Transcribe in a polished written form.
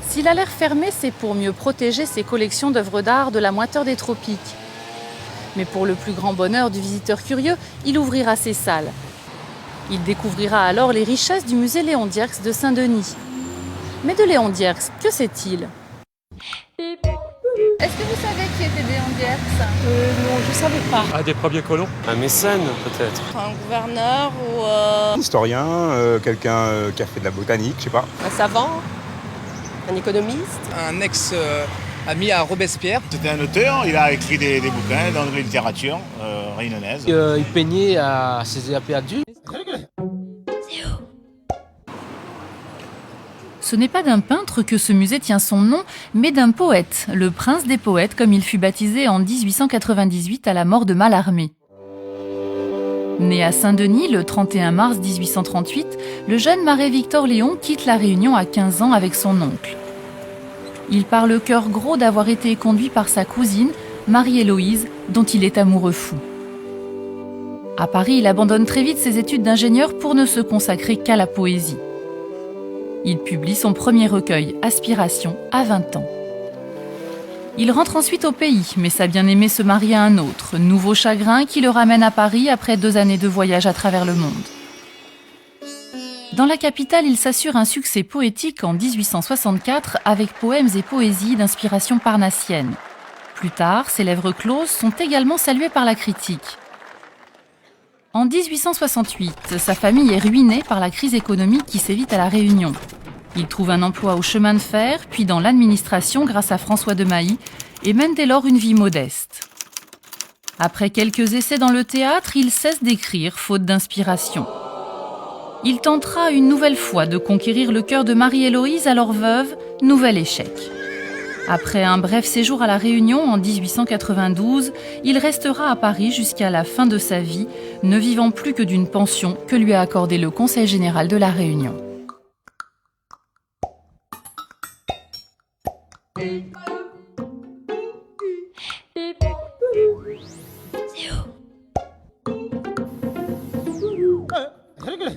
S'il a l'air fermé, c'est pour mieux protéger ses collections d'œuvres d'art de la moiteur des tropiques. Mais pour le plus grand bonheur du visiteur curieux, il ouvrira ses salles. Il découvrira alors les richesses du musée Léon Dierx de Saint-Denis. Mais de Léon Dierx, que sait-il? Est-ce que vous savez qui était Léon Dierx? Non, je ne savais pas. Ah, des premiers colons? Un mécène, peut-être. Un gouverneur ou... Historien, quelqu'un qui a fait de la botanique, je sais pas. Un savant, un économiste. Un ex-ami à Robespierre. C'était un auteur, il a écrit des bouquins dans la littérature réunionnaise. Il peignait à ses épées adultes. Ce n'est pas d'un peintre que ce musée tient son nom, mais d'un poète, le prince des poètes, comme il fut baptisé en 1898 à la mort de Mallarmé. Né à Saint-Denis le 31 mars 1838, le jeune Marais-Victor Léon quitte la Réunion à 15 ans avec son oncle. Il part le cœur gros d'avoir été conduit par sa cousine, Marie-Héloïse, dont il est amoureux fou. À Paris, il abandonne très vite ses études d'ingénieur pour ne se consacrer qu'à la poésie. Il publie son premier recueil, Aspiration, à 20 ans. Il rentre ensuite au pays, mais sa bien-aimée se marie à un autre, nouveau chagrin qui le ramène à Paris après 2 années de voyage à travers le monde. Dans la capitale, il s'assure un succès poétique en 1864 avec poèmes et poésies d'inspiration parnassienne. Plus tard, ses lèvres closes sont également saluées par la critique. En 1868, sa famille est ruinée par la crise économique qui sévit à La Réunion. Il trouve un emploi au chemin de fer, puis dans l'administration grâce à François de Mailly, et mène dès lors une vie modeste. Après quelques essais dans le théâtre, il cesse d'écrire, faute d'inspiration. Il tentera une nouvelle fois de conquérir le cœur de Marie-Héloïse, alors veuve, nouvel échec. Après un bref séjour à La Réunion en 1892, il restera à Paris jusqu'à la fin de sa vie, ne vivant plus que d'une pension que lui a accordée le Conseil général de La Réunion. Rigole.